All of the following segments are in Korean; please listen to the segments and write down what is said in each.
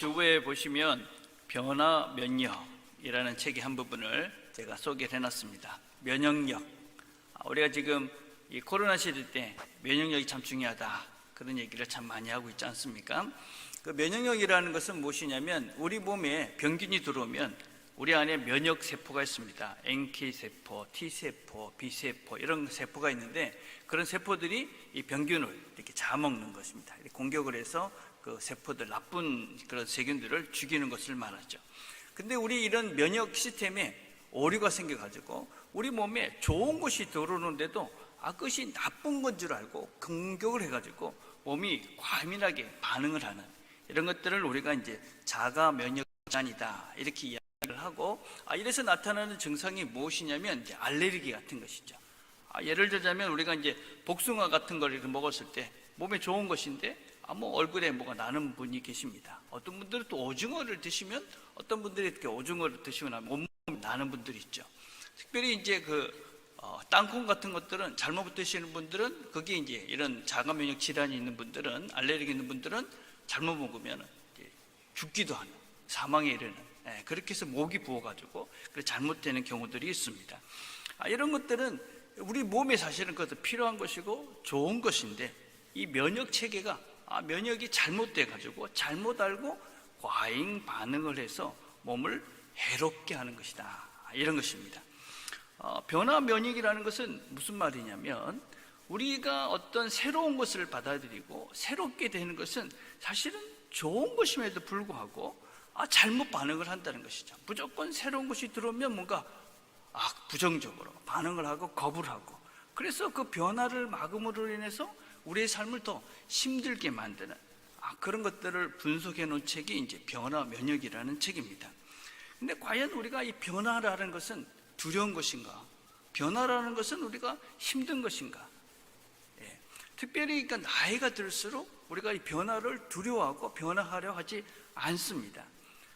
주부에 보시면 변화 면역이라는 책의 한 부분을 제가 소개를 해놨습니다. 면역력. 우리가 지금 이 코로나 시대 때 면역력이 참 중요하다, 그런 얘기를 참 많이 하고 있지 않습니까? 그 면역력이라는 것은 무엇이냐면, 우리 몸에 병균이 들어오면 우리 안에 면역 세포가 있습니다. NK 세포, T 세포, B 세포, 이런 세포가 있는데, 그런 세포들이 이 병균을 이렇게 잡아먹는 것입니다. 공격을 해서 그 세포들, 나쁜 그런 세균들을 죽이는 것을 말하죠. 근데 우리 이런 면역 시스템에 오류가 생겨가지고 우리 몸에 좋은 것이 들어오는데도 그것이 나쁜 건 줄 알고 공격을 해가지고 몸이 과민하게 반응을 하는, 이런 것들을 우리가 이제 자가 면역 질환이다, 이렇게 이야기를 하고, 이래서 나타나는 증상이 무엇이냐면 이제 알레르기 같은 것이죠. 예를 들자면 우리가 이제 복숭아 같은 걸 이렇게 먹었을 때 몸에 좋은 것인데 얼굴에 뭐가 나는 분이 계십니다. 어떤 분들은 또 오징어를 드시면, 어떤 분들이 이렇게 오징어를 드시고 나면 온몸에 나는 분들이 있죠. 특별히 이제 땅콩 같은 것들은 잘못 드시는 분들은, 거기에 이제 이런 자가 면역 질환이 있는 분들은, 알레르기 있는 분들은 잘못 먹으면 죽기도 하는, 사망에 이르는, 그렇게 해서 목이 부어가지고 잘못되는 경우들이 있습니다. 이런 것들은 우리 몸에 사실은 그것도 필요한 것이고 좋은 것인데, 이 면역 체계가 면역이 잘못돼 가지고 잘못 알고 과잉 반응을 해서 몸을 해롭게 하는 것이다, 이런 것입니다. 변화 면역이라는 것은 무슨 말이냐면, 우리가 어떤 새로운 것을 받아들이고 새롭게 되는 것은 사실은 좋은 것임에도 불구하고 잘못 반응을 한다는 것이죠. 무조건 새로운 것이 들어오면 뭔가 부정적으로 반응을 하고 거부를 하고, 그래서 그 변화를 막음으로 인해서 우리의 삶을 더 힘들게 만드는 그런 것들을 분석해 놓은 책이 이제 변화 면역이라는 책입니다. 근데 과연 우리가 이 변화라는 것은 두려운 것인가? 변화라는 것은 우리가 힘든 것인가? 특별히 그러니까 나이가 들수록 우리가 이 변화를 두려워하고 변화하려 하지 않습니다.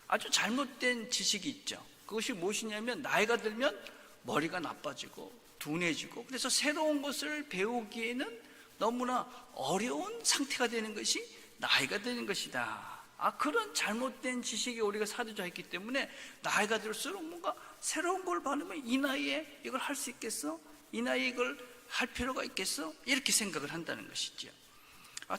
아주 잘못된 지식이 있죠. 그것이 무엇이냐면, 나이가 들면 머리가 나빠지고 둔해지고, 그래서 새로운 것을 배우기에는 너무나 어려운 상태가 되는 것이 나이가 되는 것이다. 그런 잘못된 지식에 우리가 사로잡혀 있기 때문에 나이가 들수록 뭔가 새로운 걸 받으면 이 나이에 이걸 할 수 있겠어? 이 나이에 이걸 할 필요가 있겠어? 이렇게 생각을 한다는 것이죠.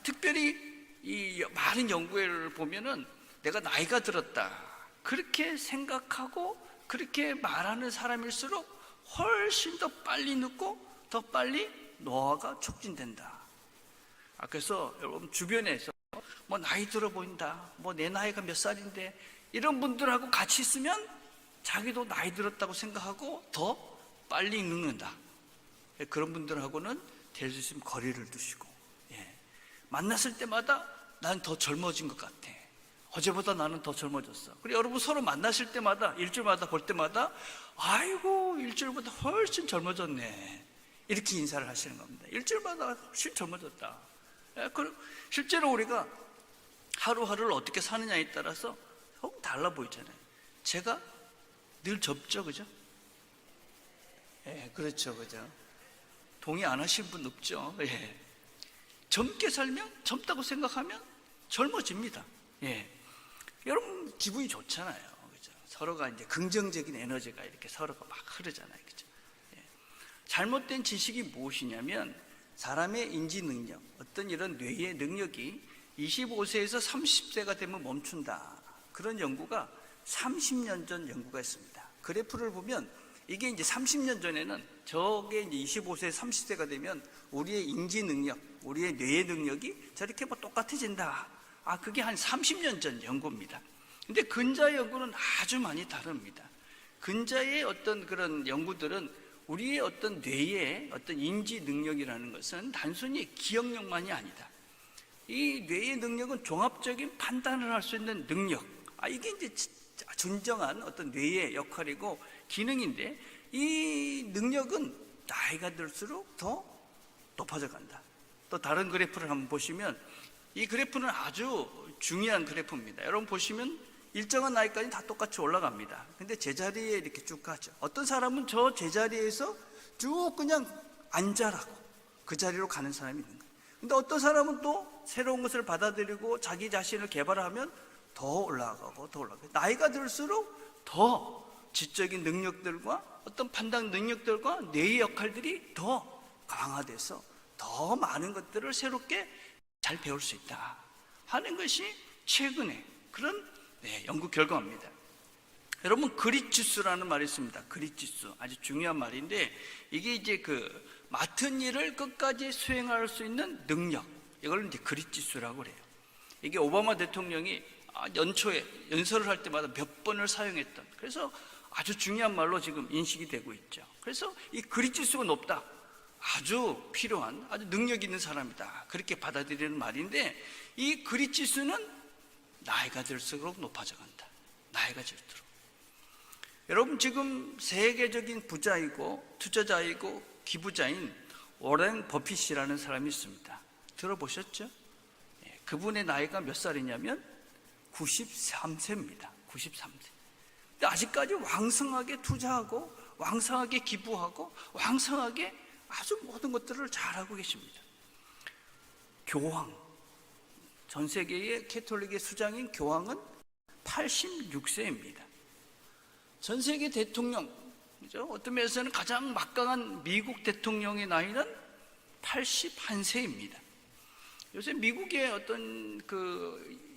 특별히 이 많은 연구를 보면은 내가 나이가 들었다, 그렇게 생각하고 그렇게 말하는 사람일수록 훨씬 더 빨리 늙고 더 빨리 노화가 촉진된다. 그래서 여러분 주변에서 나이 들어 보인다, 내 나이가 몇 살인데, 이런 분들하고 같이 있으면 자기도 나이 들었다고 생각하고 더 빨리 늙는다. 그런 분들하고는 될 수 있으면 거리를 두시고, 만났을 때마다 난 더 젊어진 것 같아, 어제보다 나는 더 젊어졌어. 그리고 여러분 서로 만나실 때마다, 일주일마다 볼 때마다 아이고 일주일보다 훨씬 젊어졌네, 이렇게 인사를 하시는 겁니다. 일주일마다 훨씬 젊어졌다. 실제로 우리가 하루하루를 어떻게 사느냐에 따라서 조금 달라 보이잖아요. 제가 늘 젊죠, 그죠? 그렇죠, 그죠? 동의 안 하신 분 없죠? 젊게 살면, 젊다고 생각하면 젊어집니다. 여러분 기분이 좋잖아요, 그죠? 서로가 이제 긍정적인 에너지가 이렇게 서로가 막 흐르잖아요, 그죠? 잘못된 지식이 무엇이냐면, 사람의 인지 능력, 어떤 이런 뇌의 능력이 25세에서 30세가 되면 멈춘다, 그런 연구가 30년 전 연구가 있습니다. 그래프를 보면 이게 이제 30년 전에는 저게 이제 25세, 30세가 되면 우리의 인지 능력, 우리의 뇌의 능력이 저렇게 똑같아진다. 그게 한 30년 전 연구입니다. 근데 근자의 연구는 아주 많이 다릅니다. 근자의 어떤 그런 연구들은 우리의 어떤 뇌의 어떤 인지 능력이라는 것은 단순히 기억력만이 아니다. 이 뇌의 능력은 종합적인 판단을 할 수 있는 능력. 이게 이제 진정한 어떤 뇌의 역할이고 기능인데, 이 능력은 나이가 들수록 더 높아져 간다. 또 다른 그래프를 한번 보시면, 이 그래프는 아주 중요한 그래프입니다. 여러분 보시면 일정한 나이까지 다 똑같이 올라갑니다. 근데 제자리에 이렇게 쭉 가죠. 어떤 사람은 저 제자리에서 쭉 그냥 앉아라고 그 자리로 가는 사람이 있는 거예요. 근데 어떤 사람은 또 새로운 것을 받아들이고 자기 자신을 개발하면 더 올라가고 더 올라가고, 나이가 들수록 더 지적인 능력들과 어떤 판단 능력들과 뇌의 역할들이 더 강화돼서 더 많은 것들을 새롭게 잘 배울 수 있다 하는 것이 최근에 그런 연구 결과입니다. 여러분, 그릿지수라는 말이 있습니다. 그릿지수, 아주 중요한 말인데, 이게 이제 맡은 일을 끝까지 수행할 수 있는 능력, 이걸 이제 그릿지수라고 그래요. 이게 오바마 대통령이 연초에 연설을 할 때마다 몇 번을 사용했던, 그래서 아주 중요한 말로 지금 인식이 되고 있죠. 그래서 이 그릿지수가 높다, 아주 필요한, 아주 능력 있는 사람이다, 그렇게 받아들이는 말인데, 이 그릿지수는 나이가 들수록 높아져 간다. 나이가 들수록. 여러분, 지금 세계적인 부자이고 투자자이고 기부자인 워렌 버핏이라는 사람이 있습니다. 들어보셨죠? 그분의 나이가 몇 살이냐면 93세입니다. 93세. 근데 아직까지 왕성하게 투자하고 왕성하게 기부하고 왕성하게 아주 모든 것들을 잘하고 계십니다. 교황, 전 세계의 캐톨릭의 수장인 교황은 86세입니다. 전 세계 대통령, 그죠? 어떤 면에서는 가장 막강한 미국 대통령의 나이는 81세입니다. 요새 미국의 어떤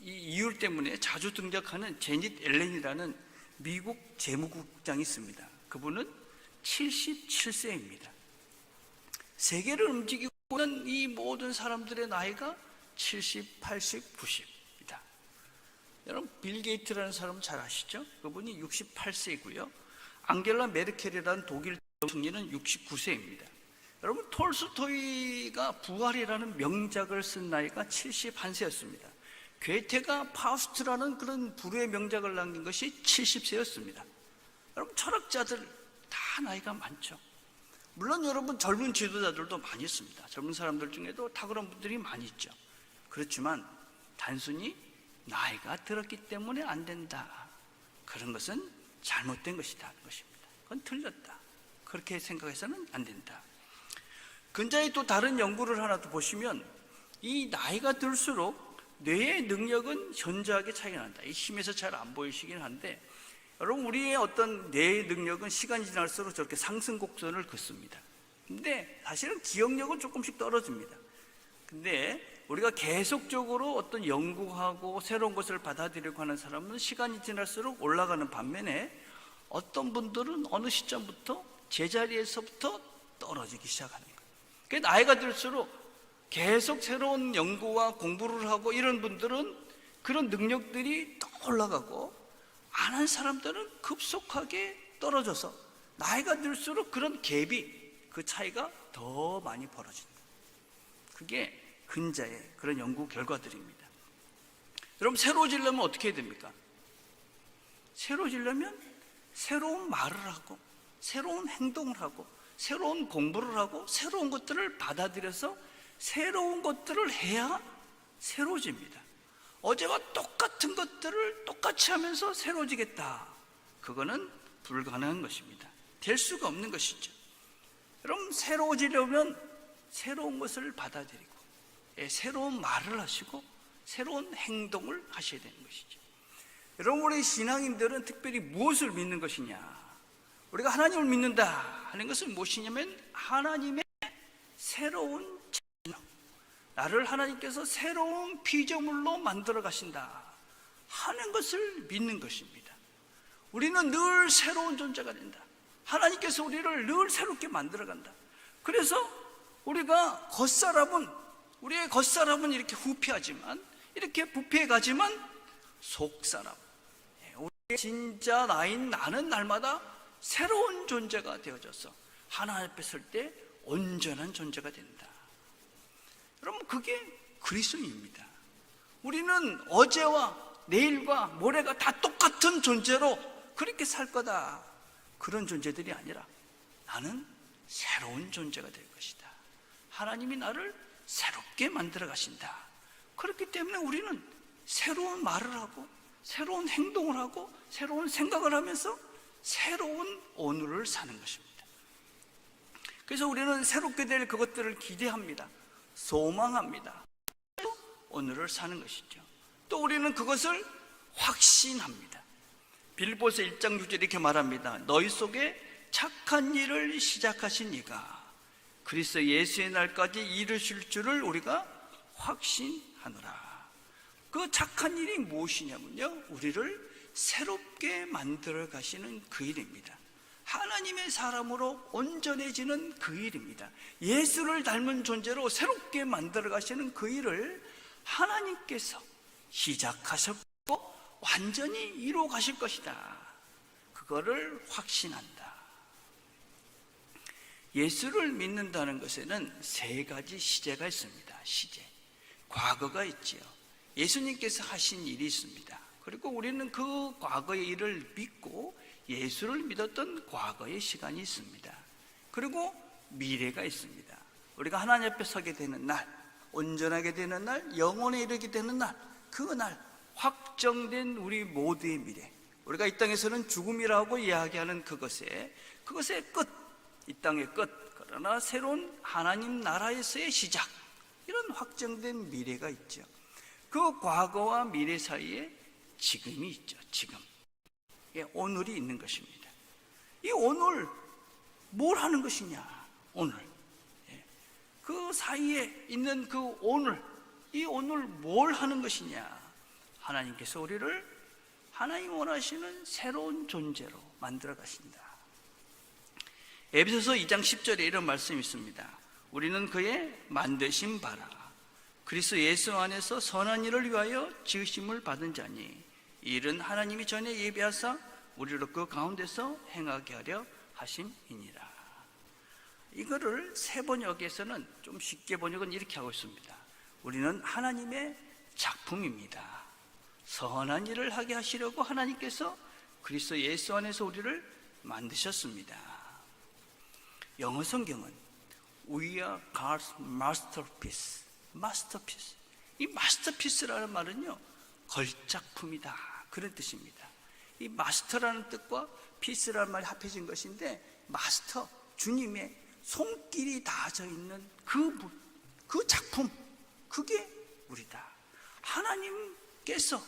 이 이유 때문에 자주 등장하는 제닛 앨런이라는 미국 재무국장이 있습니다. 그분은 77세입니다. 세계를 움직이고 있는 이 모든 사람들의 나이가 70, 80, 90입니다. 여러분, 빌 게이트라는 사람은 잘 아시죠? 그분이 68세이고요. 앙겔라 메르켈이라는 독일 총리는 69세입니다. 여러분, 톨스토이가 부활이라는 명작을 쓴 나이가 71세였습니다. 괴테가 파우스트라는 그런 불후의 명작을 남긴 것이 70세였습니다. 여러분, 철학자들 다 나이가 많죠. 물론 여러분, 젊은 지도자들도 많이 있습니다. 젊은 사람들 중에도 탁월한 분들이 많이 있죠. 그렇지만 단순히 나이가 들었기 때문에 안 된다, 그런 것은 잘못된 것이다 하는 것입니다. 그건 틀렸다, 그렇게 생각해서는 안 된다. 근자에 또 다른 연구를 하나 더 보시면, 이 나이가 들수록 뇌의 능력은 현저하게 차이가 난다. 이 힘에서 잘 안 보이시긴 한데, 여러분, 우리의 어떤 뇌의 능력은 시간이 지날수록 저렇게 상승 곡선을 긋습니다. 근데 사실은 기억력은 조금씩 떨어집니다. 근데 우리가 계속적으로 어떤 연구하고 새로운 것을 받아들이려고 하는 사람은 시간이 지날수록 올라가는 반면에, 어떤 분들은 어느 시점부터 제자리에서부터 떨어지기 시작하는 거예요. 그러니까 나이가 들수록 계속 새로운 연구와 공부를 하고 이런 분들은 그런 능력들이 더 올라가고, 안 한 사람들은 급속하게 떨어져서 나이가 들수록 그런 갭이, 그 차이가 더 많이 벌어진다. 그게 근자의 그런 연구 결과들입니다. 여러분, 새로워지려면 어떻게 해야 됩니까? 새로워지려면 새로운 말을 하고 새로운 행동을 하고 새로운 공부를 하고 새로운 것들을 받아들여서 새로운 것들을 해야 새로워집니다. 어제와 똑같은 것들을 똑같이 하면서 새로워지겠다, 그거는 불가능한 것입니다. 될 수가 없는 것이죠. 여러분, 새로워지려면 새로운 것을 받아들이고 새로운 말을 하시고 새로운 행동을 하셔야 되는 것이죠. 여러분, 우리 신앙인들은 특별히 무엇을 믿는 것이냐? 우리가 하나님을 믿는다 하는 것은 무엇이냐면, 하나님의 새로운 재능, 나를 하나님께서 새로운 피조물로 만들어 가신다 하는 것을 믿는 것입니다. 우리는 늘 새로운 존재가 된다. 하나님께서 우리를 늘 새롭게 만들어 간다. 그래서 우리가 우리의 겉사람은 이렇게 후피하지만, 이렇게 부패해 가지만, 속사람, 우리의 진짜 나인 나는 날마다 새로운 존재가 되어져서 하나님 앞에 설 때 온전한 존재가 된다. 여러분, 그게 그리스도입니다. 우리는 어제와 내일과 모레가 다 똑같은 존재로 그렇게 살 거다, 그런 존재들이 아니라 나는 새로운 존재가 될 것이다. 하나님이 나를 새롭게 만들어 가신다. 그렇기 때문에 우리는 새로운 말을 하고 새로운 행동을 하고 새로운 생각을 하면서 새로운 오늘을 사는 것입니다. 그래서 우리는 새롭게 될 그것들을 기대합니다. 소망합니다. 오늘을 사는 것이죠. 또 우리는 그것을 확신합니다. 빌립보서 1장 6절 이렇게 말합니다. 너희 속에 착한 일을 시작하신 이가 그리스도 예수의 날까지 이루실 줄을 우리가 확신하노라. 그 착한 일이 무엇이냐면요, 우리를 새롭게 만들어 가시는 그 일입니다. 하나님의 사람으로 온전해지는 그 일입니다. 예수를 닮은 존재로 새롭게 만들어 가시는 그 일을 하나님께서 시작하셨고 완전히 이루어 가실 것이다. 그거를 확신한다. 예수를 믿는다는 것에는 세 가지 시제가 있습니다. 시제. 과거가 있지요. 예수님께서 하신 일이 있습니다. 그리고 우리는 그 과거의 일을 믿고 예수를 믿었던 과거의 시간이 있습니다. 그리고 미래가 있습니다. 우리가 하나님 앞에 서게 되는 날, 온전하게 되는 날, 영원에 이르게 되는 날, 그 날 확정된 우리 모두의 미래, 우리가 이 땅에서는 죽음이라고 이야기하는 그것의 끝, 이 땅의 끝, 그러나 새로운 하나님 나라에서의 시작, 이런 확정된 미래가 있죠. 그 과거와 미래 사이에 지금이 있죠. 지금, 오늘이 있는 것입니다. 이 오늘 뭘 하는 것이냐? 오늘, 그 사이에 있는 그 오늘, 이 오늘 뭘 하는 것이냐? 하나님께서 우리를 하나님 원하시는 새로운 존재로 만들어 가신다. 에베소서 2장 10절에 이런 말씀이 있습니다. 우리는 그의 만드신 바라 그리스도 예수 안에서 선한 일을 위하여 지으심을 받은 자니 이 일은 하나님이 전에 예비하사 우리로 그 가운데서 행하게 하려 하심이니라. 이거를 새 번역에서는 좀 쉽게 번역은 이렇게 하고 있습니다. 우리는 하나님의 작품입니다. 선한 일을 하게 하시려고 하나님께서 그리스도 예수 안에서 우리를 만드셨습니다. 영어 성경은 We are God's masterpiece. masterpiece. 이 masterpiece라는 말은요, 걸작품이다, 그런 뜻입니다. 이 마스터라는 뜻과 피스라는 말이 합해진 것인데, 마스터, 주님의 손길이 닿아져 있는 그 작품, 그게 우리다. 하나님께서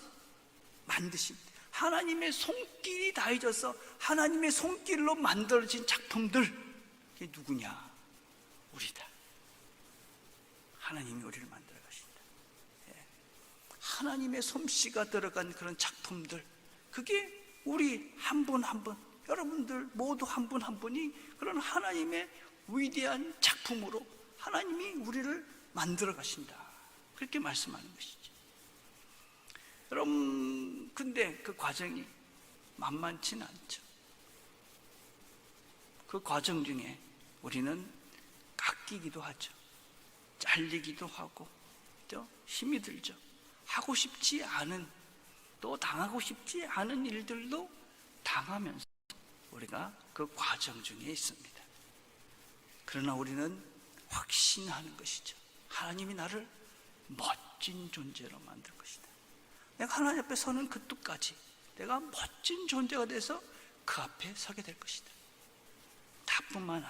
만드신, 하나님의 손길이 닿아져서 하나님의 손길로 만들어진 작품들, 그게 누구냐? 우리다. 하나님이 우리를 만들어 가신다. 하나님의 솜씨가 들어간 그런 작품들, 그게 우리 한 분 한 분, 여러분들 모두 한 분 한 분이 그런 하나님의 위대한 작품으로 하나님이 우리를 만들어 가신다, 그렇게 말씀하는 것이죠. 여러분, 근데 그 과정이 만만치는 않죠. 그 과정 중에 우리는 깎이기도 하죠. 잘리기도 하고, 힘이 들죠. 하고 싶지 않은, 또 당하고 싶지 않은 일들도 당하면서 우리가 그 과정 중에 있습니다. 그러나 우리는 확신하는 것이죠. 하나님이 나를 멋진 존재로 만들 것이다. 내가 하나님 앞에 서는 그때까지 내가 멋진 존재가 돼서 그 앞에 서게 될 것이다. 나뿐만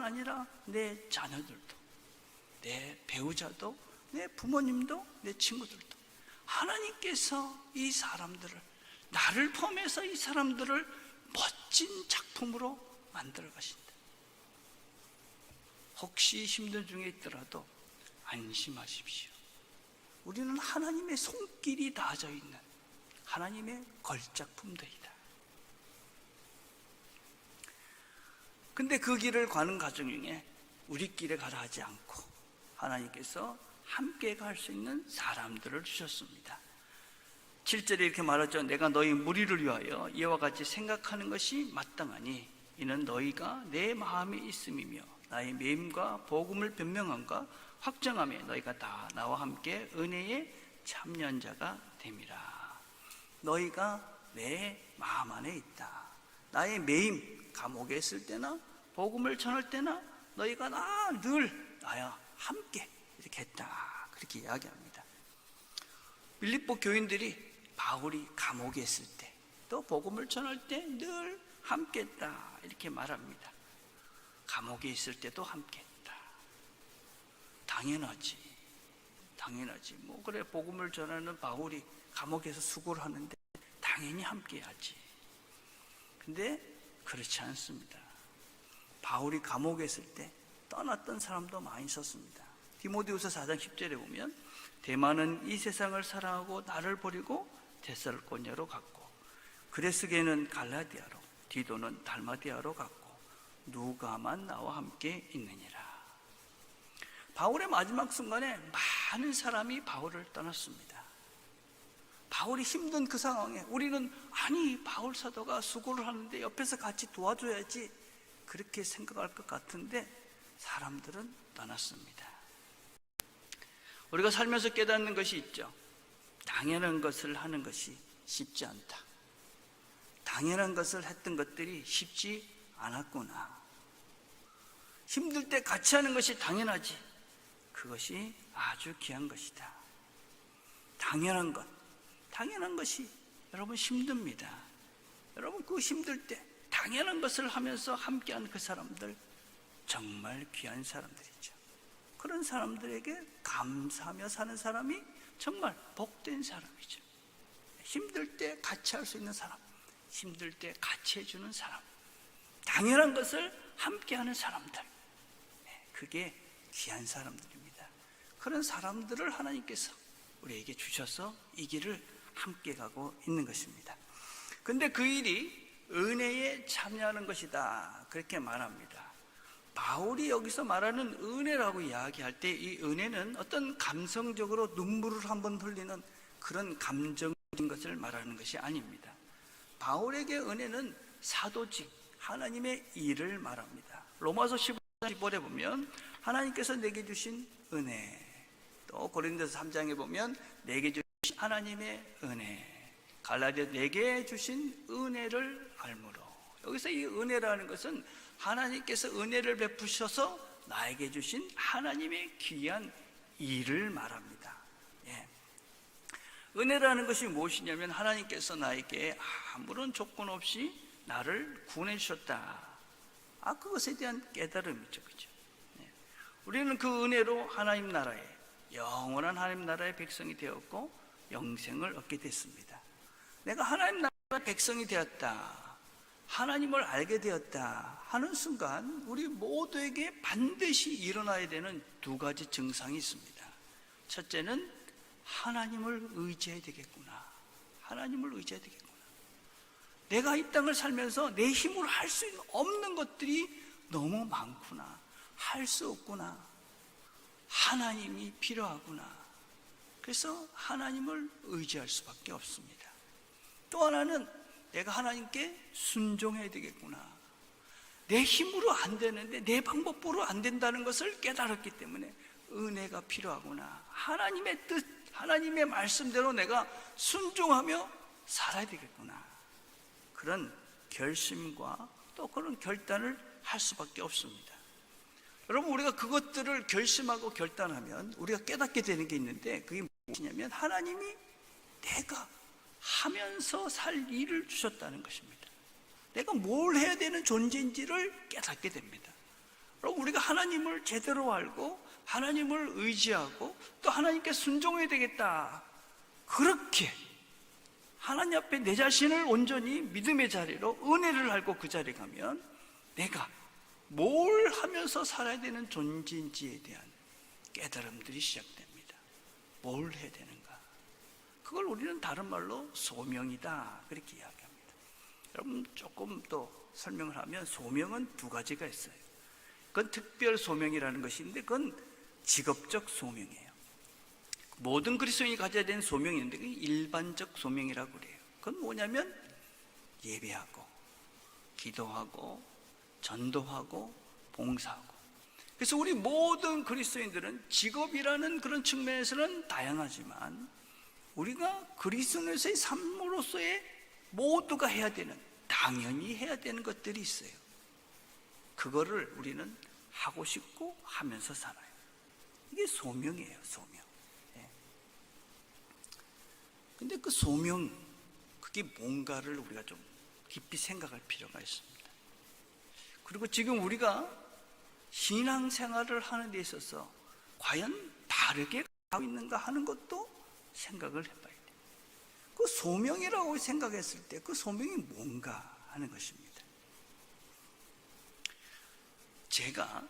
아니라 내 자녀들도, 내 배우자도, 내 부모님도, 내 친구들도 하나님께서 이 사람들을, 나를 포함해서 이 사람들을 멋진 작품으로 만들어 가신다. 혹시 힘든 중에 있더라도 안심하십시오. 우리는 하나님의 손길이 닿아져 있는 하나님의 걸작품들이다. 근데 그 길을 가는 과정 중에 우리끼리 가라 하지 않고 하나님께서 함께 갈 수 있는 사람들을 주셨습니다. 7절에 이렇게 말하죠. 내가 너희 무리를 위하여 이와 같이 생각하는 것이 마땅하니 이는 너희가 내 마음에 있음이며 나의 매임과 복음을 변명함과 확정함에 너희가 다 나와 함께 은혜의 참여자가 됨이라. 너희가 내 마음 안에 있다. 나의 매임, 감옥에 있을 때나 복음을 전할 때나 너희가 늘 나와 함께 이렇게 했다, 그렇게 이야기합니다. 빌립보 교인들이 바울이 감옥에 있을 때, 또 복음을 전할 때 늘 함께 했다, 이렇게 말합니다. 감옥에 있을 때도 함께 했다. 당연하지. 그래, 복음을 전하는 바울이 감옥에서 수고를 하는데 당연히 함께 해야지. 근데 그렇지 않습니다. 바울이 감옥에 있을 때 떠났던 사람도 많이 있었습니다. 디모데후서 4장 10절에 보면 데마는 이 세상을 사랑하고 나를 버리고 데살로니가로 갔고 그레스게는 갈라디아로 디도는 달마디아로 갔고 누가만 나와 함께 있느니라. 바울의 마지막 순간에 많은 사람이 바울을 떠났습니다. 바울이 힘든 그 상황에 우리는 아니 바울 사도가 수고를 하는데 옆에서 같이 도와줘야지 그렇게 생각할 것 같은데 사람들은 떠났습니다. 우리가 살면서 깨닫는 것이 있죠. 당연한 것을 하는 것이 쉽지 않다. 당연한 것을 했던 것들이 쉽지 않았구나. 힘들 때 같이 하는 것이 당연하지. 그것이 아주 귀한 것이다. 당연한 것이 여러분 힘듭니다. 여러분 그 힘들 때 당연한 것을 하면서 함께하는 그 사람들 정말 귀한 사람들이죠. 그런 사람들에게 감사하며 사는 사람이 정말 복된 사람이죠. 힘들 때 같이 할 수 있는 사람, 힘들 때 같이 해주는 사람, 당연한 것을 함께하는 사람들, 그게 귀한 사람들입니다. 그런 사람들을 하나님께서 우리에게 주셔서 이 길을 함께 가고 있는 것입니다. 근데 그 일이 은혜에 참여하는 것이다 그렇게 말합니다. 바울이 여기서 말하는 은혜라고 이야기할 때 이 은혜는 어떤 감성적으로 눈물을 한번 흘리는 그런 감정적인 것을 말하는 것이 아닙니다. 바울에게 은혜는 사도직, 하나님의 일을 말합니다. 로마서 15절에 보면 하나님께서 내게 주신 은혜, 또 고린도서 3장에 보면 내게 주신 하나님의 은혜, 갈라디아 내게 주신 은혜를 알므로, 여기서 이 은혜라는 것은 하나님께서 은혜를 베푸셔서 나에게 주신 하나님의 귀한 일을 말합니다. 은혜라는 것이 무엇이냐면 하나님께서 나에게 아무런 조건 없이 나를 구원해 주셨다. 그것에 대한 깨달음이죠. 그죠? 우리는 그 은혜로 하나님 나라에, 영원한 하나님 나라의 백성이 되었고 영생을 얻게 됐습니다. 내가 하나님 나라의 백성이 되었다, 하나님을 알게 되었다 하는 순간 우리 모두에게 반드시 일어나야 되는 두 가지 증상이 있습니다. 첫째는 하나님을 의지해야 되겠구나. 하나님을 의지해야 되겠구나. 내가 이 땅을 살면서 내 힘으로 할 수 없는 것들이 너무 많구나. 할 수 없구나. 하나님이 필요하구나. 그래서 하나님을 의지할 수밖에 없습니다. 또 하나는 내가 하나님께 순종해야 되겠구나. 내 힘으로 안 되는데, 내 방법으로 안 된다는 것을 깨달았기 때문에 은혜가 필요하구나. 하나님의 뜻, 하나님의 말씀대로 내가 순종하며 살아야 되겠구나. 그런 결심과 또 그런 결단을 할 수밖에 없습니다. 여러분, 우리가 그것들을 결심하고 결단하면 우리가 깨닫게 되는 게 있는데, 그게 무엇이냐면 하나님이 내가 하면서 살 일을 주셨다는 것입니다. 내가 뭘 해야 되는 존재인지를 깨닫게 됩니다. 여러분, 우리가 하나님을 제대로 알고 하나님을 의지하고 또 하나님께 순종해야 되겠다, 그렇게 하나님 앞에 내 자신을 온전히 믿음의 자리로, 은혜를 알고 그 자리에 가면 내가 뭘 하면서 살아야 되는 존재인지에 대한 깨달음들이 시작됩니다. 뭘 해야 되는가? 그걸 우리는 다른 말로 소명이다 그렇게 이야기합니다. 여러분, 조금 더 설명을 하면 소명은 두 가지가 있어요. 그건 특별 소명이라는 것이 있는데 그건 직업적 소명이에요. 모든 그리스도인이 가져야 되는 소명이 있는데 그게 일반적 소명이라고 그래요. 그건 뭐냐면 예배하고 기도하고 전도하고 봉사하고. 그래서 우리 모든 그리스도인들은 직업이라는 그런 측면에서는 다양하지만 우리가 그리스도인의 삶으로서의 모두가 해야 되는, 당연히 해야 되는 것들이 있어요. 그거를 우리는 하고 싶고 하면서 살아요. 이게 소명이에요, 소명. 근데 그 소명, 그게 뭔가를 우리가 좀 깊이 생각할 필요가 있습니다. 그리고 지금 우리가 신앙생활을 하는 데 있어서 과연 다르게 가고 있는가 하는 것도 생각을 해봐야 돼요. 그 소명이라고 생각했을 때 그 소명이 뭔가 하는 것입니다. 제가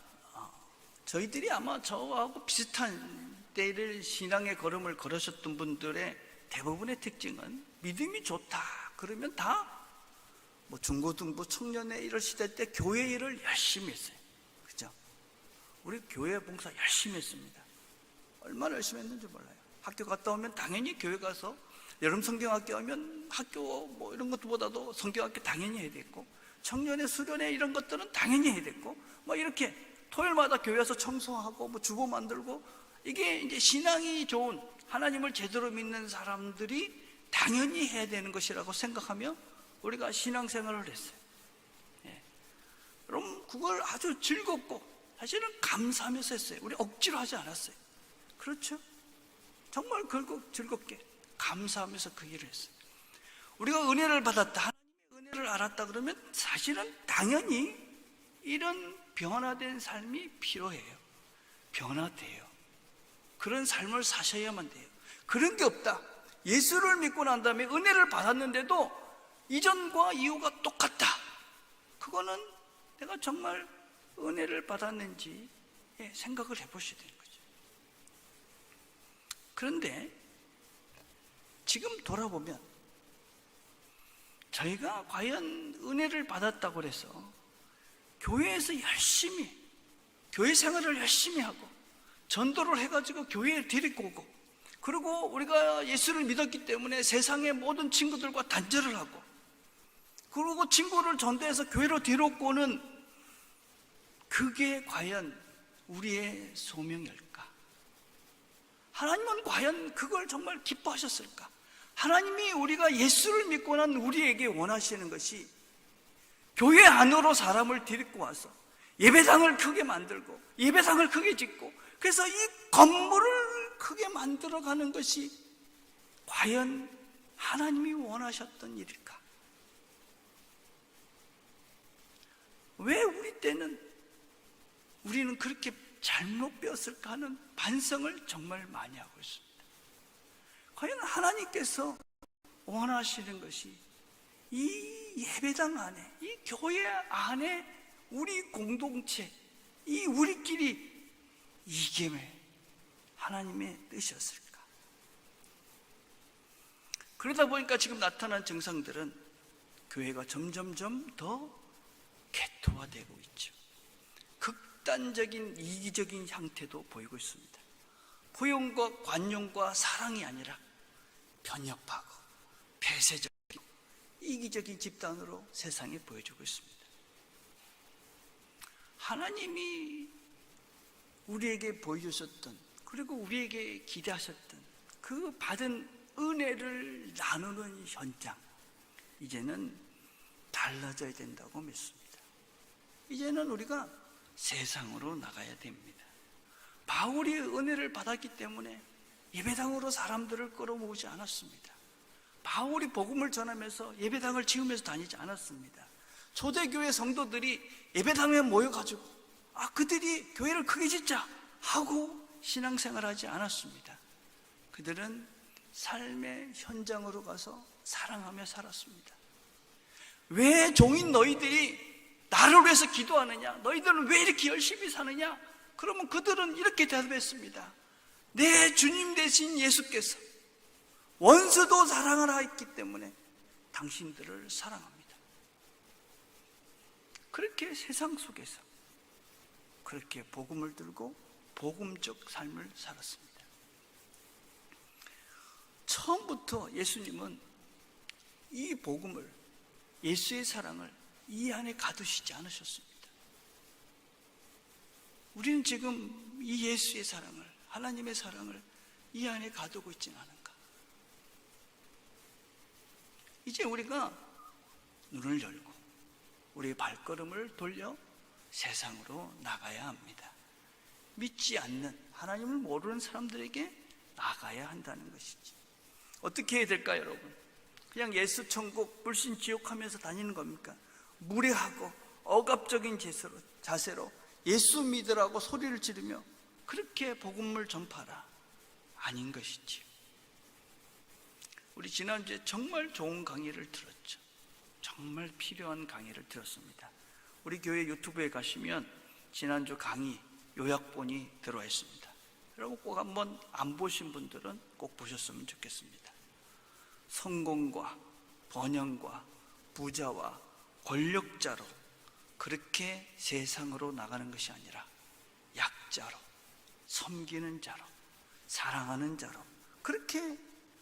저희들이 아마 저하고 비슷한 때를 신앙의 걸음을 걸으셨던 분들의 대부분의 특징은 믿음이 좋다 그러면 다 뭐 중고등부 청년회 이럴 시대 때 교회 일을 열심히 했어요. 그죠? 우리 교회 봉사 열심히 했습니다. 얼마나 열심히 했는지 몰라요. 학교 갔다 오면 당연히 교회 가서, 여름 성경학교 하면 학교 뭐 이런 것보다도 성경학교 당연히 해야 됐고, 청년회 수련회 이런 것들은 당연히 해야 됐고, 뭐 이렇게 토요일마다 교회에서 청소하고 뭐 주보 만들고, 이게 이제 신앙이 좋은, 하나님을 제대로 믿는 사람들이 당연히 해야 되는 것이라고 생각하며 우리가 신앙생활을 했어요. 예. 그럼 그걸 아주 즐겁고 사실은 감사하면서 했어요. 우리 억지로 하지 않았어요. 그렇죠? 정말 즐겁게 감사하면서 그 일을 했어요. 우리가 은혜를 받았다, 하나님의 은혜를 알았다 그러면 사실은 당연히 이런 변화된 삶이 필요해요. 변화돼요. 그런 삶을 사셔야만 돼요. 그런 게 없다, 예수를 믿고 난 다음에 은혜를 받았는데도 이전과 이후가 똑같다, 그거는 내가 정말 은혜를 받았는지 생각을 해보셔야 되는 거죠. 그런데 지금 돌아보면 저희가 과연 은혜를 받았다고 해서 교회에서 열심히 교회 생활을 열심히 하고 전도를 해가지고 교회에 데리고 오고, 그리고 우리가 예수를 믿었기 때문에 세상의 모든 친구들과 단절을 하고, 그리고 친구를 전도해서 교회로 데려오고 오는, 그게 과연 우리의 소명일까? 하나님은 과연 그걸 정말 기뻐하셨을까? 하나님이 우리가 예수를 믿고 난 우리에게 원하시는 것이 교회 안으로 사람을 데리고 와서 예배당을 크게 만들고 예배당을 크게 짓고, 그래서 이 건물을 크게 만들어가는 것이 과연 하나님이 원하셨던 일일까? 왜 우리는 그렇게 잘못 배웠을까 하는 반성을 정말 많이 하고 있습니다. 과연 하나님께서 원하시는 것이 이 예배당 안에, 이 교회 안에 우리 공동체, 이 우리끼리 이게 왜 하나님의 뜻이었을까? 그러다 보니까 지금 나타난 증상들은 교회가 점점점 더 개토화되고 있죠. 극단적인 이기적인 형태도 보이고 있습니다. 포용과 관용과 사랑이 아니라 편협하고 폐쇄적이고 이기적인 집단으로 세상에 보여주고 있습니다. 하나님이 우리에게 보여주셨던, 그리고 우리에게 기대하셨던 그 받은 은혜를 나누는 현장, 이제는 달라져야 된다고 믿습니다. 이제는 우리가 세상으로 나가야 됩니다. 바울이 은혜를 받았기 때문에 예배당으로 사람들을 끌어모으지 않았습니다. 바울이 복음을 전하면서 예배당을 지으면서 다니지 않았습니다. 초대교회 성도들이 예배당에 모여가지고 그들이 교회를 크게 짓자 하고 신앙생활하지 않았습니다. 그들은 삶의 현장으로 가서 사랑하며 살았습니다. 왜 종인 너희들이 나를 위해서 기도하느냐? 너희들은 왜 이렇게 열심히 사느냐? 그러면 그들은 이렇게 대답했습니다. 내 주님 되신 예수께서 원수도 사랑하라 했기 때문에 당신들을 사랑합니다. 그렇게 세상 속에서 그렇게 복음을 들고 복음적 삶을 살았습니다. 처음부터 예수님은 이 복음을, 예수의 사랑을 이 안에 가두시지 않으셨습니다. 우리는 지금 이 예수의 사랑을, 하나님의 사랑을 이 안에 가두고 있지는 않은가? 이제 우리가 눈을 열고 우리의 발걸음을 돌려 세상으로 나가야 합니다. 믿지 않는, 하나님을 모르는 사람들에게 나가야 한다는 것이지. 어떻게 해야 될까요, 여러분? 그냥 예수 천국 불신 지옥 하면서 다니는 겁니까? 무례하고 억압적인 자세로 예수 믿으라고 소리를 지르며 그렇게 복음을 전파하라, 아닌 것이지. 우리 지난주에 정말 좋은 강의를 들었죠. 정말 필요한 강의를 들었습니다. 우리 교회 유튜브에 가시면 지난주 강의 요약본이 들어와 있습니다. 여러분 꼭 한번 안 보신 분들은 꼭 보셨으면 좋겠습니다. 성공과 번영과 부자와 권력자로 그렇게 세상으로 나가는 것이 아니라 약자로, 섬기는 자로, 사랑하는 자로, 그렇게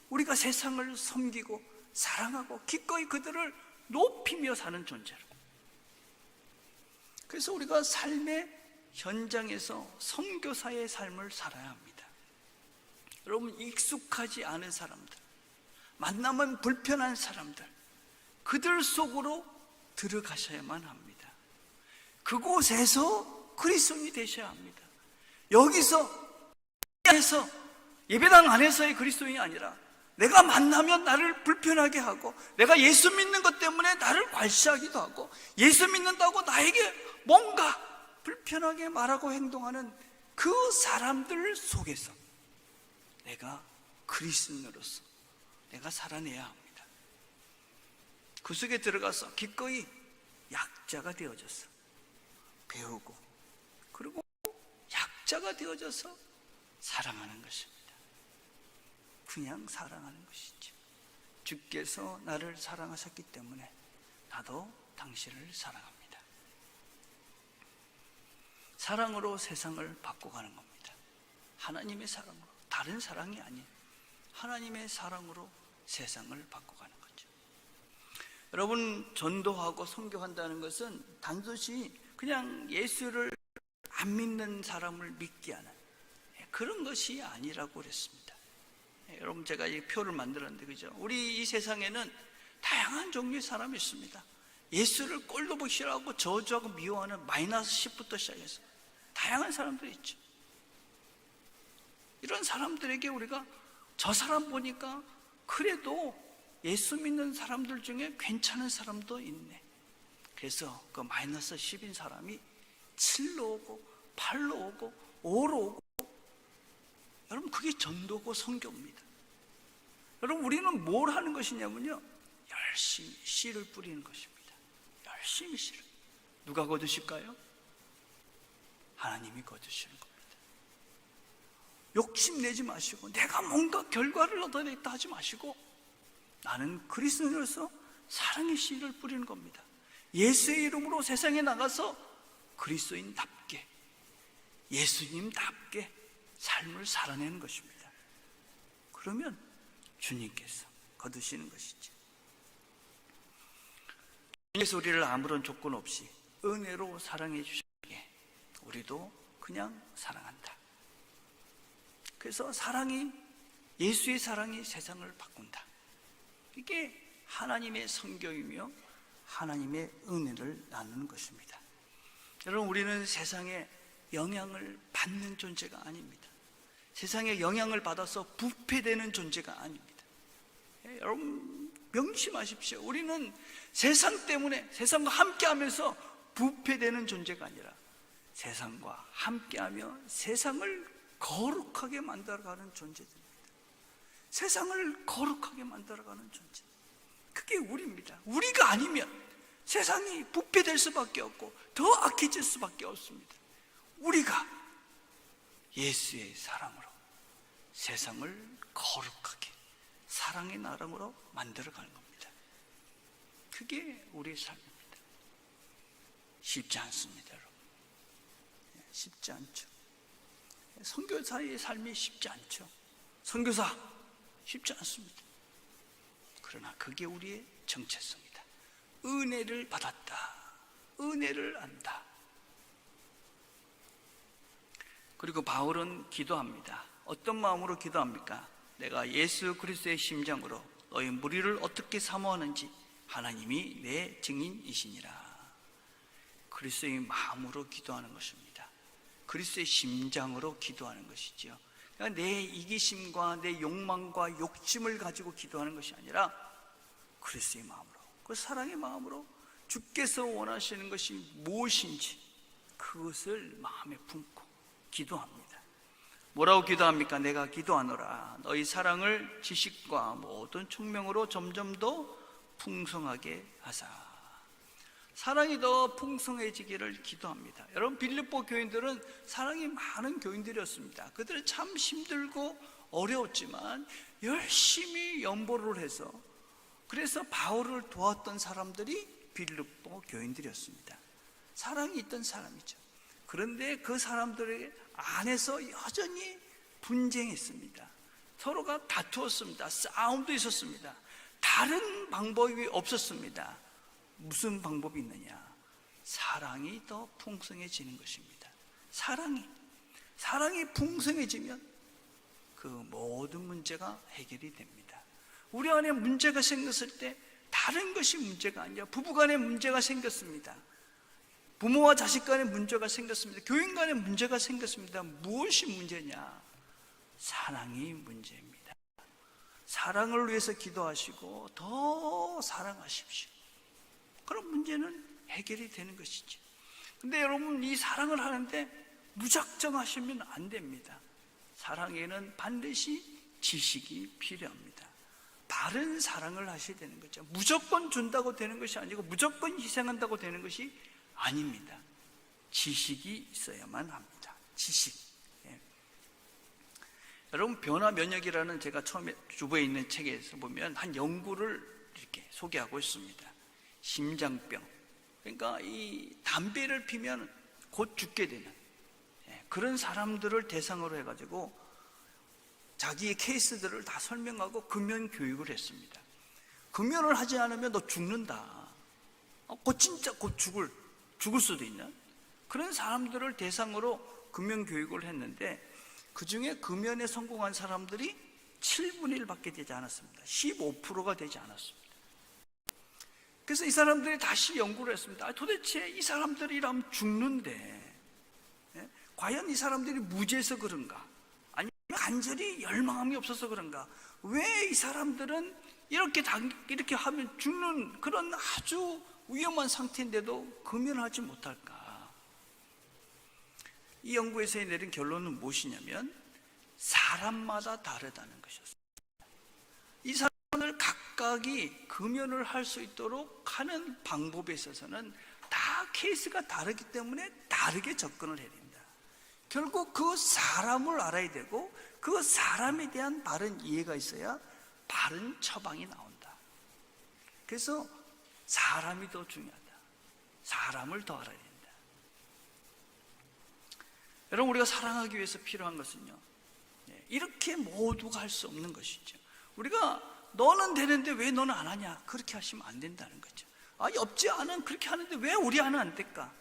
우리가 세상을 섬기고 사랑하고 기꺼이 그들을 높이며 사는 존재로. 그래서 우리가 삶의 현장에서 선교사의 삶을 살아야 합니다. 여러분, 익숙하지 않은 사람들, 만나면 불편한 사람들, 그들 속으로 들어가셔야만 합니다. 그곳에서 그리스도인이 되셔야 합니다. 여기서 예배당 안에서의 그리스도인이 아니라 내가 만나면 나를 불편하게 하고, 내가 예수 믿는 것 때문에 나를 괄시하기도 하고, 예수 믿는다고 나에게 뭔가 불편하게 말하고 행동하는 그 사람들 속에서 내가 그리스도인으로서 내가 살아내야 합니다. 그 속에 들어가서 기꺼이 약자가 되어져서 배우고, 그리고 약자가 되어져서 사랑하는 것입니다. 그냥 사랑하는 것이죠. 주께서 나를 사랑하셨기 때문에 나도 당신을 사랑합니다. 사랑으로 세상을 바꿔가는 겁니다. 하나님의 사랑으로, 다른 사랑이 아닌 하나님의 사랑으로 세상을 바꿔가는 거죠. 여러분, 전도하고 선교한다는 것은 단순히 그냥 예수를 안 믿는 사람을 믿게 하는 그런 것이 아니라고 그랬습니다. 여러분, 제가 이 표를 만들었는데, 그죠? 우리 이 세상에는 다양한 종류의 사람이 있습니다. 예수를 꼴도 보기 싫어하고 저주하고 미워하는 마이너스 10부터 시작해서 다양한 사람들이 있죠. 이런 사람들에게 우리가 저 사람 보니까 그래도 예수 믿는 사람들 중에 괜찮은 사람도 있네. 그래서 그 마이너스 10인 사람이 7로 오고 8로 오고 5로 오고, 여러분, 그게 전도고 선교입니다. 여러분, 우리는 뭘 하는 것이냐면요, 열심히 씨를 뿌리는 것입니다. 열심히 씨를. 누가 거두실까요? 하나님이 거두시는 겁니다. 욕심내지 마시고 내가 뭔가 결과를 얻어냈다 하지 마시고, 나는 그리스도인으로서 사랑의 씨를 뿌리는 겁니다. 예수의 이름으로 세상에 나가서 그리스도인답게, 예수님답게 삶을 살아내는 것입니다. 그러면 주님께서 거두시는 것이죠. 주님께서 우리를 아무런 조건 없이 은혜로 사랑해 주셨기에 우리도 그냥 사랑한다. 그래서 예수의 사랑이 세상을 바꾼다. 이게 하나님의 성경이며 하나님의 은혜를 나누는 것입니다. 여러분, 우리는 세상에 영향을 받는 존재가 아닙니다. 세상에 영향을 받아서 부패되는 존재가 아닙니다. 여러분, 명심하십시오. 우리는 세상 때문에, 세상과 함께하면서 부패되는 존재가 아니라 세상과 함께하며 세상을 거룩하게 만들어가는 존재들입니다. 세상을 거룩하게 만들어가는 존재, 그게 우리입니다. 우리가 아니면 세상이 부패될 수밖에 없고 더 악해질 수밖에 없습니다. 우리가 예수의 사랑으로 세상을 거룩하게 사랑의 나라로 만들어가는 겁니다. 그게 우리의 삶입니다. 쉽지 않습니다, 여러분. 쉽지 않죠. 선교사의 삶이 쉽지 않죠. 선교사 쉽지 않습니다. 그러나 그게 우리의 정체성이다. 은혜를 받았다. 은혜를 안다. 그리고 바울은 기도합니다. 어떤 마음으로 기도합니까? 내가 예수 그리스도의 심장으로 너희 무리를 어떻게 사모하는지 하나님이 내 증인이시니라. 그리스도의 마음으로 기도하는 것입니다. 그리스도의 심장으로 기도하는 것이죠. 그러니까 내 이기심과 내 욕망과 욕심을 가지고 기도하는 것이 아니라 그리스도의 마음으로, 그 사랑의 마음으로 주께서 원하시는 것이 무엇인지 그것을 마음에 품고 기도합니다. 뭐라고 기도합니까? 내가 기도하노라. 너희 사랑을 지식과 모든 총명으로 점점 더 풍성하게 하사. 사랑이 더 풍성해지기를 기도합니다. 여러분, 빌립보 교인들은 사랑이 많은 교인들이었습니다. 그들은 참 힘들고 어려웠지만 열심히 연보를 해서, 그래서 바울을 도왔던 사람들이 빌립보 교인들이었습니다. 사랑이 있던 사람이죠. 그런데 그 사람들 안에서 여전히 분쟁했습니다. 서로가 다투었습니다. 싸움도 있었습니다. 다른 방법이 없었습니다. 무슨 방법이 있느냐? 사랑이 더 풍성해지는 것입니다. 사랑이 풍성해지면 그 모든 문제가 해결이 됩니다. 우리 안에 문제가 생겼을 때 다른 것이 문제가 아니라 부부간에 문제가 생겼습니다. 부모와 자식 간에 문제가 생겼습니다. 교인 간에 문제가 생겼습니다. 무엇이 문제냐? 사랑이 문제입니다. 사랑을 위해서 기도하시고 더 사랑하십시오. 그럼 문제는 해결이 되는 것이죠. 근데 여러분, 이 사랑을 하는데 무작정 하시면 안 됩니다. 사랑에는 반드시 지식이 필요합니다. 바른 사랑을 하셔야 되는 거죠. 무조건 준다고 되는 것이 아니고 무조건 희생한다고 되는 것이 아닙니다. 지식이 있어야만 합니다. 지식. 예. 여러분, 변화 면역이라는, 제가 처음에 주부에 있는 책에서 보면 한 연구를 이렇게 소개하고 있습니다. 심장병, 그러니까 이 담배를 피면 곧 죽게 되는 그런 사람들을 대상으로 해가지고 자기의 케이스들을 다 설명하고 금연 교육을 했습니다. 금연을 하지 않으면 너 죽는다. 진짜 곧 죽을 수도 있는 그런 사람들을 대상으로 금연 교육을 했는데, 그 중에 금연에 성공한 사람들이 7분의 1밖에 되지 않았습니다. 15%가 되지 않았습니다. 그래서 이 사람들이 다시 연구를 했습니다. 도대체 이 사람들이라면 죽는데, 과연 이 사람들이 무지해서 그런가? 아니면 간절히 열망함이 없어서 그런가? 왜 이 사람들은 이렇게 하면 죽는 그런 아주 위험한 상태인데도 금연을 하지 못할까? 이 연구에서 내린 결론은 무엇이냐면 사람마다 다르다는 것이었습니다. 이 사람들 각각이 금연을 할 수 있도록 하는 방법에 있어서는 다 케이스가 다르기 때문에 다르게 접근을 해야 됩니다. 결국 그 사람을 알아야 되고 그 사람에 대한 바른 이해가 있어야 바른 처방이 나온다. 그래서 사람이 더 중요하다. 사람을 더 알아야 된다. 여러분, 우리가 사랑하기 위해서 필요한 것은요, 이렇게 모두가 할 수 없는 것이죠. 우리가 너는 되는데 왜 너는 안 하냐, 그렇게 하시면 안 된다는 거죠. 옆집 아는 그렇게 하는데 왜 우리 아는 안 될까?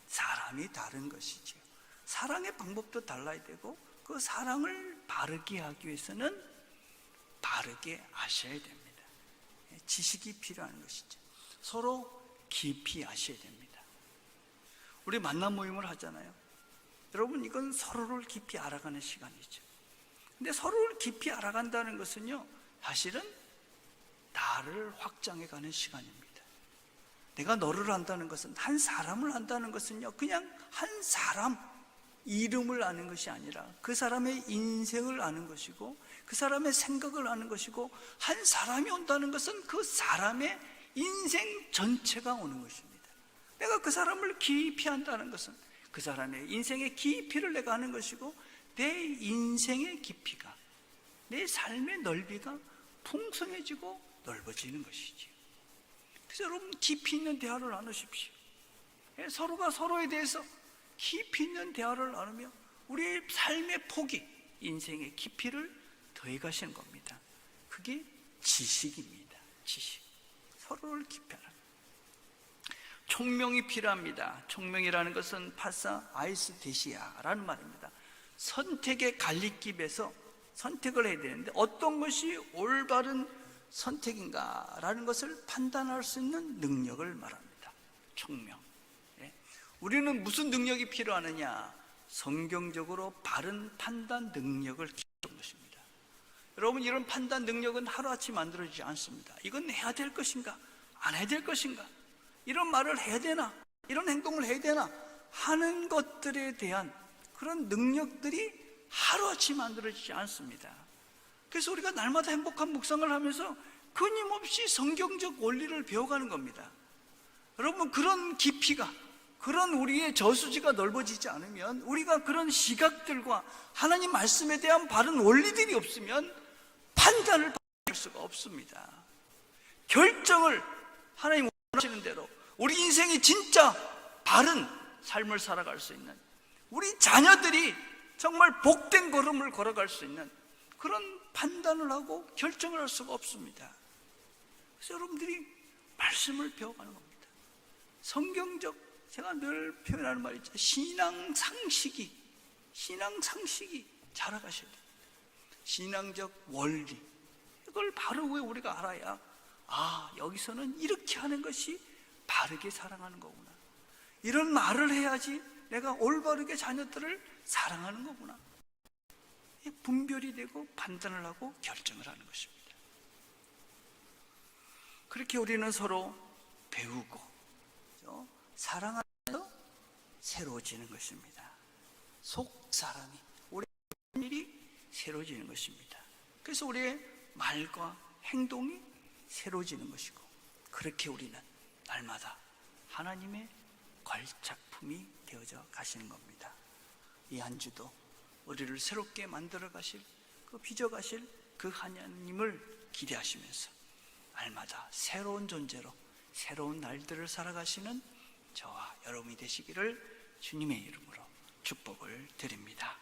사람이 다른 것이죠. 사랑의 방법도 달라야 되고 그 사랑을 바르게 하기 위해서는 바르게 아셔야 됩니다. 지식이 필요한 것이죠. 서로 깊이 아셔야 됩니다. 우리 만남 모임을 하잖아요. 여러분, 이건 서로를 깊이 알아가는 시간이죠. 근데 서로를 깊이 알아간다는 것은요, 사실은 나를 확장해가는 시간입니다. 내가 너를 안다는 것은, 한 사람을 안다는 것은요, 그냥 한 사람 이름을 아는 것이 아니라 그 사람의 인생을 아는 것이고 그 사람의 생각을 아는 것이고, 한 사람이 온다는 것은 그 사람의 인생 전체가 오는 것입니다. 내가 그 사람을 깊이 안다는 것은 그 사람의 인생의 깊이를 내가 아는 것이고, 내 인생의 깊이가, 내 삶의 넓이가 풍성해지고 넓어지는 것이지요. 그래서 여러분, 깊이 있는 대화를 나누십시오. 서로가 서로에 대해서 깊이 있는 대화를 나누며 우리의 삶의 폭이, 인생의 깊이를 더해가시는 겁니다. 그게 지식입니다. 지식. 서로를 깊이 알아요. 총명이 필요합니다. 총명이라는 것은 파사 아이스데시아라는 말입니다. 선택의 갈림길에서 선택을 해야 되는데 어떤 것이 올바른 선택인가라는 것을 판단할 수 있는 능력을 말합니다. 총명. 우리는 무슨 능력이 필요하느냐? 성경적으로 바른 판단 능력을 키우는 것입니다. 여러분, 이런 판단 능력은 하루아침에 만들어지지 않습니다. 이건 해야 될 것인가? 안 해야 될 것인가? 이런 말을 해야 되나? 이런 행동을 해야 되나? 하는 것들에 대한 그런 능력들이 하루아침에 만들어지지 않습니다. 그래서 우리가 날마다 행복한 묵상을 하면서 끊임없이 성경적 원리를 배워가는 겁니다. 여러분, 그런 깊이가, 그런 우리의 저수지가 넓어지지 않으면, 우리가 그런 시각들과 하나님 말씀에 대한 바른 원리들이 없으면 판단을 받을 수가 없습니다. 결정을 하나님 원하시는 대로 우리 인생이 진짜 바른 삶을 살아갈 수 있는, 우리 자녀들이 정말 복된 걸음을 걸어갈 수 있는 그런 판단을 하고 결정을 할 수가 없습니다. 그래서 여러분들이 말씀을 배워가는 겁니다. 성경적, 제가 늘 표현하는 말이 있죠. 신앙 상식이 자라가셔야 돼요. 신앙적 원리, 이걸 바로 우리가 알아야, 여기서는 이렇게 하는 것이 바르게 사랑하는 거구나, 이런 말을 해야지 내가 올바르게 자녀들을 사랑하는 거구나, 분별이 되고 판단을 하고 결정을 하는 것입니다. 그렇게 우리는 서로 배우고 사랑하면서 새로워지는 것입니다. 속 사람이, 우리의 일이 새로워지는 것입니다. 그래서 우리의 말과 행동이 새로워지는 것이고, 그렇게 우리는 날마다 하나님의 걸작품이 되어져 가시는 겁니다. 이 한 주도 우리를 새롭게 만들어 가실, 빚어 가실 그 하나님을 기대하시면서 날마다 새로운 존재로 새로운 날들을 살아가시는 저와 여러분이 되시기를 주님의 이름으로 축복을 드립니다.